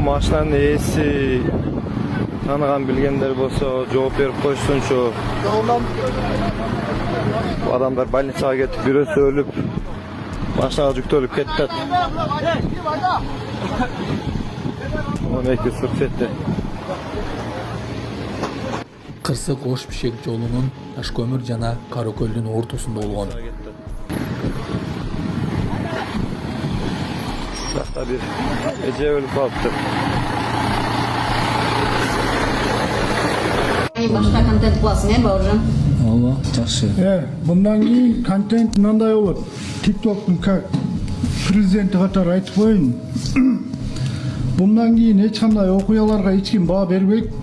машинанын ээси таныган билгендер болсо жооп берип койсунчу. Адамдар больницага кетип, бирөөсү өлүп, машинага жүктөлүп кетти. 12:47. Кырсык Ош Бишкек жолунун Ташкөмүр жана Каракөлдүн ортосунда болгон. Башка бир эже өлүп калыптыр. Башка контент кыласың, бауыржан? Ооба, жакшы. Bundan keyin kontent mындай болот. TikToktун как президенти катары айтып коеюн. Bundan keyin эч кандай окуяларга эч ким баа бербейт.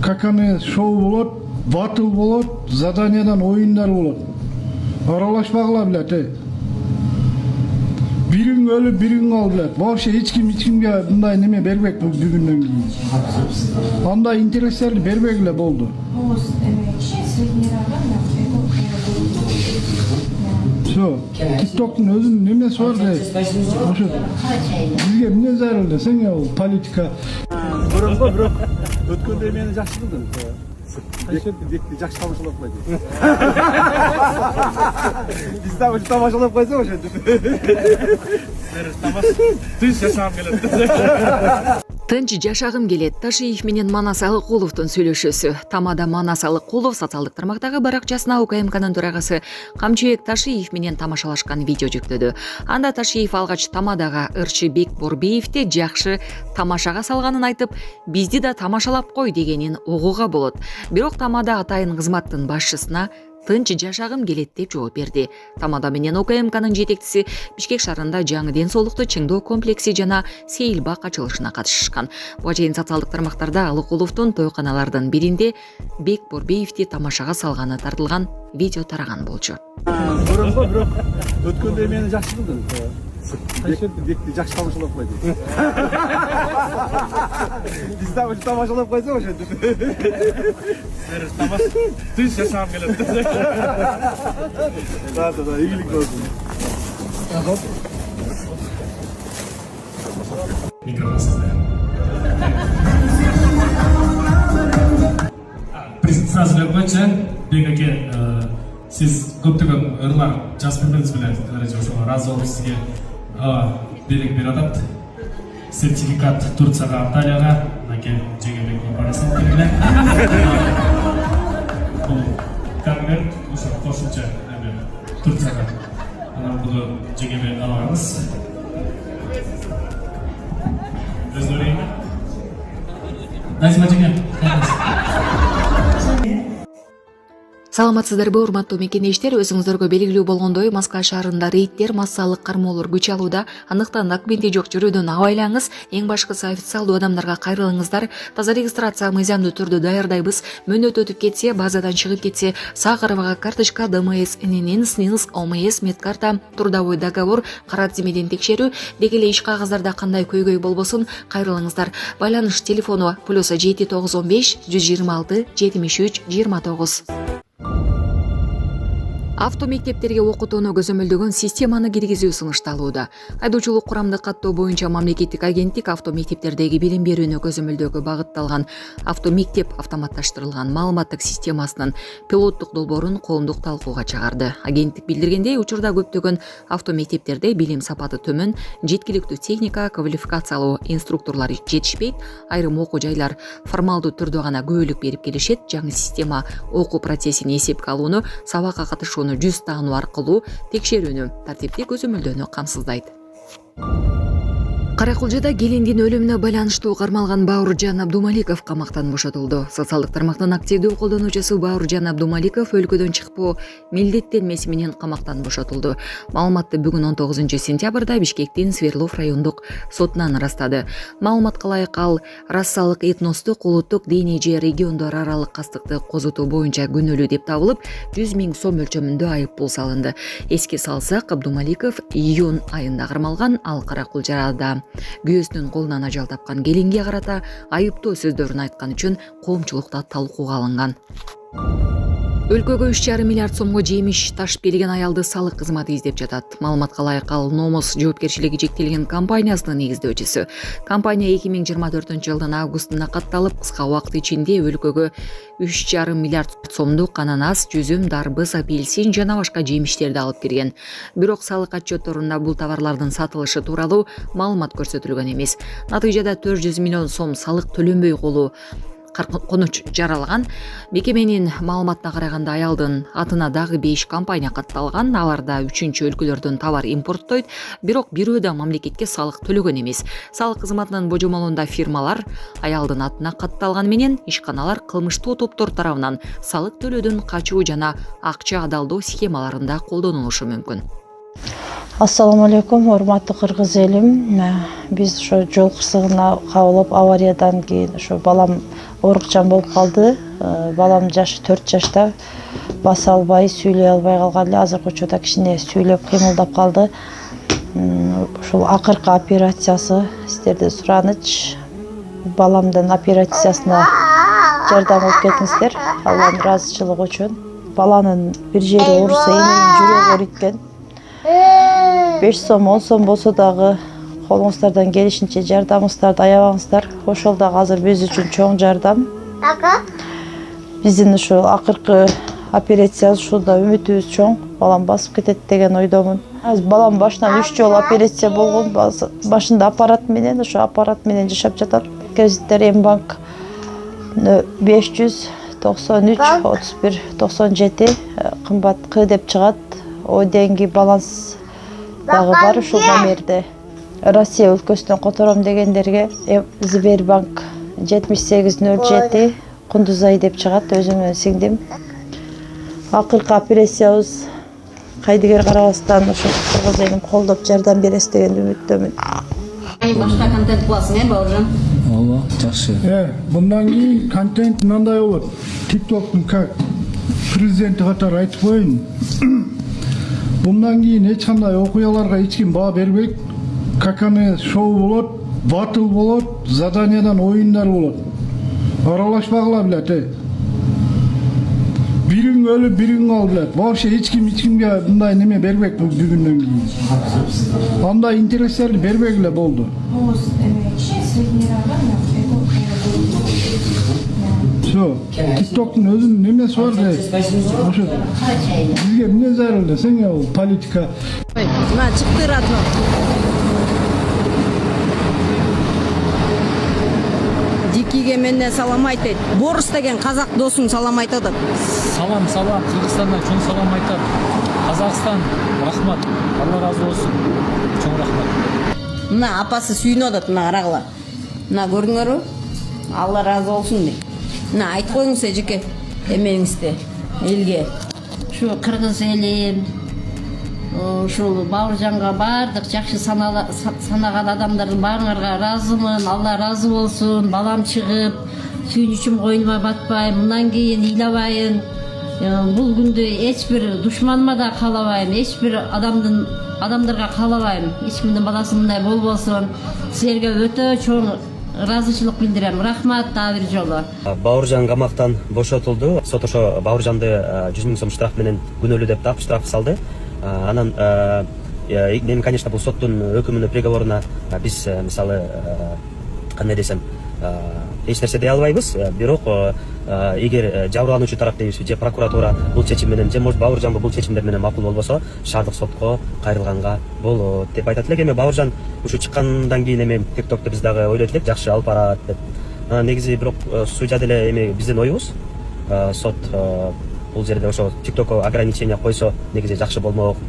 Каканы шоу болот, батыл болот, заданиядан оюндар болот. Аралашпагыла билет. Бириң өлүп, бириң кал билет. Вообще эч кимге мындай неме бербейт бүгүндөн кийин. Андай интерестерди бербегиле болду. Все, TikToktun özünün nemesi var da, oşu, bizge mine zarıl desene ya, o politika. Бирок өткөндө мени жакшы кылдың. Бекти жакшы тамашалап койду. Биз дагы тамашалап койсок ошентип. Тынч жашагым келет. Тынч жашагым келет. Ташиев менен Манас Алыкуловдун сүйлөшүүсү. Тамада Манас Алыкулов социалдык тармактагы баракчасына УКМКнын төрагасы Камчыбек Ташиев менен тамашалашкан видео жүктөдү. Анда Ташиев алгач Тамадага ырчы Бекборбиевди жакшы тамашага салганын айтып, бизди да тамашалап кой дегенин угууга болот. Бирок Тамада атайын кызматтын башчысына тынч жашагым келет деп жооп берди. Тамада менен УКМКнын жетекчиси Бишкек шаарында жаңы ден соолукту чыңдоо комплекси жана сейилбак ачылышына катышышкан. Буга чейин социалдык тармактарда Алыкуловдун тойканалардын биринде Бекборбиевди тамашага салганы тартылган видео тараган болчу. Бирок өткөндө мени жакшы кылдың. Бекти жакшы тамашалап койду. Биз дагы тамашалап койсок ошентип. Тынч жашагым келет. Да, ийгилик болсун. Презентация боюнча Бек аке, сиз көптөгөн ырлар жазып бердиңиз беле, ошого ыраазы болуп сизге белек берип атат. Сертификат Турцияга, Анталияга, аке Жеңебек барасың беле. Бул конверт ошо кошумча Турцияга. Анан буну Жеңебек алганбыз. Өзүрөйүн. Назима жеңе. Саламатсыздарбы, урматтуу мекенештер, өзүңүздөргө белгилүү болгондой, Москва шаарында рейдтер, массалык кармоолор күч алууда. Андыктан документи жок жүрүүдөн абайлаңыз. Эң башкысы официалдуу адамдарга кайрылыңыздар. Таза регистрация мыйзамдуу түрдө даярдайбыз. Мөөнөт өтүп кетсе, базадан чыгып кетсе, Сахарова карточка, ДМС, ННН, СНИЛС, ОМС, медкарта, трудовой договор, кара тизмеден текшерүү, деги эле иш кагаздарда кандай көйгөй болбосун, кайрылыңыздар. Байланыш телефону +7915 126 73 29. Авто мектептерге окутууну көзөмөлдөгөн системаны киргизүү сунушталууда. Айдоочулук курамдык каттоо боюнча мамлекеттик агенттик авто мектептердеги билим берүүнү көзөмөлдөөгө багытталган авто мектеп автоматташтырылган маалыматтык системасынын пилоттук долбоорун коомдук талкууга чыгарды. Агенттик билдиргендей, учурда көптөгөн авто мектептерде билим сапаты төмөн, жеткиликтүү техника, квалификациялуу инструкторлор жетишпейт, айрым окуу жайлар формалдуу түрдө гана көбөлүк берип келишет. Жаңы система окуу процессин эсепке алууну, сабакка катышууну жүз таануу аркылуу текшерүүнү, тартиптик көзөмөлдөөнү камсыздайт. Каракулжада келиндин өлүмүнө байланыштуу кармалган Бауыржан Абдумаликов камактан бошотулду. Социалдык тармактын активдүү колдонуучусу Бауыржан Абдумаликов өлкөдөн чыкпоо милдеттенмеси менен камактан бошотулду. Маалыматты бүгүн 19 сентябрда Бишкектин Свердлов райондук сотунан ырастады. Маалыматка ылайык, ал расалык, этностук, улуттук, диний же региондор аралык кастыкты козутуу боюнча күнөөлүү деп табылып, 100 000 сом мөлчөмүндө айып пул салынды. Эске салсак, Абдумаликов июнь айында кармалган. Ал Каракулжада күйөөсүнүн колунан ажал тапкан келинге карата айыптоо сөздөрүн айткан үчүн коомчулукта талкууга алынган. Өлкөгө 3,5 миллиард сомго жемиш ташып келген аялды салык кызматы издеп жатат. Маалыматка ылайык ал Номос жоопкерчилиги чектелген компаниясынын негиздөөчүсү. Компания 2024-жылдын августунда катталып, кыска убакыт ичинде өлкөгө 3,5 миллиард сомдук ананас, жүзүм, дарбыз, апельсин жана башка жемиштерди алып кирген. Бирок салык отчетторунда бул товарлардын сатылышы тууралуу маалымат көрсөтүлгөн эмес. Натыйжада 400 миллион сом салык төлөнбөй калуу конуч жаралган. Мекеменин маалыматына караганда аялдын атына дагы 5 компания катталган. Аларда 3-чү өлкөлөрдөн товар импорттойт, бирок бирөө да мамлекетке салык төлөгөн эмес. Салык кызматынын божомолунда фирмалар аялдын атына катталган менен ишканалар кылмыштуу топтор тарабынан салык төлөөдөн качуу жана акча адалдоо схемаларында колдонулушу мүмкүн. Ассаламу алейкум, урматтуу кыргыз элим. Биз ошо жол кырсыгына кабылып, авариядан кийин ошо балам оорукчан болуп калды. Балам жашы 4 жашта, баса албай, сүйлөй албай калган эле. Азыркы учурда кичине сүйлөп кыймылдап калды. Ушул акыркы операциясы сиздерден сураныч. Баламдын операциясына жардам кылып кетиңиздер. Алланын ыраазычылыгы үчүн. Баланын бир жери ооруса, эненин жүрөгү ээриткен. 5 сом, 10 сом болсо дагы колуңуздардан келишинче жардамыңыздарды аябаңыздар. Ошол дагы азыр биз үчүн чоң жардам. Биздин ушу акыркы операция ушунда үмүтүбүз чоң. Балам басып кетет деген ойдомун. Азыр балам башынан 3 жолу операция болгон. Башында аппарат менен, ошо аппарат менен жашап жатат. Кредиттер Мбанк 593 31 97 кымбат К деп чыгат. О деньги баланс дагы бар ушул номерде. Россия өлкөсүнөн котором дегендерге Сбербанк 7807 Кундузай деп чыгат, өзүм менен сиңдим. Акыркы операциябыз кайдыгер карабастан ошо кыргыз элим колдоп жардам бересиз деген үмүттөмүн. Башка контент кыласың, Бауыржан? Ооба, жакшы. Мындан кийин контент мындай болот. TikToктун как президенти катары айтып коеюн. Bundan keyin hiç kanday okuyalarga hiç kim bağ berбейт. Kakane şov bolot, batıl bolot, zadaniyadan oyunlar bolot. Aralaşmakla bilet. Birin ölüp birin kal bilet. Boşa hiç kimge bunday neme berбейт bu bugünden keyin. Anda intereslerini berбейгиле boldu. Şu, TikTok'un özünün nemesi var da, oşu, bizge ne zararlı, sen ya o politika. На, çıktı radyo. Дикиге менен салам айтат. Борус деген казак досуң салам айтат. Салам, Кыргызстандан чоң салам айтат. Казакстан, рахмат. Алла разы болсун. Чоң рахмат. Мына апасы сүйүнүп атат, мына карагыла. Мына көрдүңөрбү? Алла разы болсун дейт. Мына айтып коюңуз эжеке, эмеңизди элге. Şu Kırgız elim, şu Bauırjan'a bardıq жақсы санаган адамдардын баарыңарга ыраазымын. Алла разы болсун. Балам чыгып, сүйүнүчүм койнума батпайм. Мындан кийин ыйлабайын. Бул күндү эч бир душманыма да каалабайм, эч бир адамдарга каалабайм. Эч кимдин баласы мындай болбосун. Силерге өтө чоң ыраазычылык билдирем. Рахмат дагы бир жолу. Бауыржан камактан бошотулду. Сот ошо Бауыржанды 100 000 сом штраф менен күнөөлүү деп таап штраф салды. Анан мен, конечно, бул соттун өкүмүнө, приговоруна биз мисалы кандай десем, эч нерсе дей албайбыз. Бирок эгер жабырлануучу тарап дейбизби, же прокуратура бул чечим менен, же может Бауыржан бул чечимдер менен макул болбосо, шаардык сотко кайрылганга болот деп айтат элек. Эми Бауыржан ушу чыккандан кийин эми TikTok'то биз дагы ойлойт элек, жакшы алып барат деп. Негизи бирок судья деле эми биздин оюбуз, сот бул жерде ошо TikTok'ко ограничение койсо негизи жакшы болмок да.